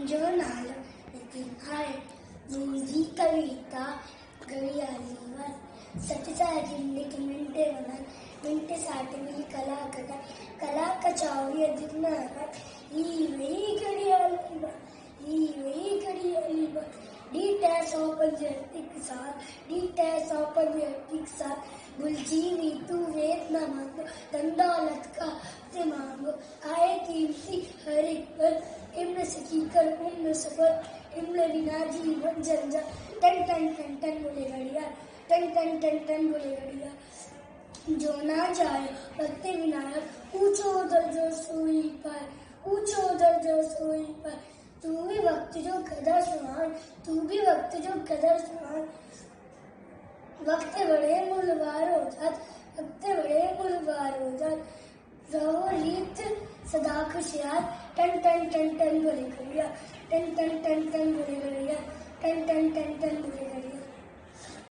जो नाल दिखाए जी कविता घड़ियालीवर सतसा जिंदगी मिंटे वनन मिंटे साठ मिली कला कटा कला कचावड़ी दिखना ई वही घड़ियालीवर D-Test open D-Test बुलजीवी तू वेद न मांगो दंडौलत का से मांगो आए कीमती हर एक पल इम्र सकीकर उम्र सफर इम्र बिना जीवन जंजा टन टन टन टन बोले घड़िया टन टन टन टन बोले घड़िया जो ना जाए भक्ति विनायक ऊंचो दर्जो सोई पाए ऊंचो दर्जो सोई पाए तू भी वक्त जो कदर समान तू भी वक्त जो कदर समान वक्त बड़े मुलवार हो जात वक्त बड़े मुलवार हो जात रहो रीत सदा Khushiyar ton ton ton ton बोले घड़िया टन टन टन टन बोले घड़िया टन टन टन टन बोले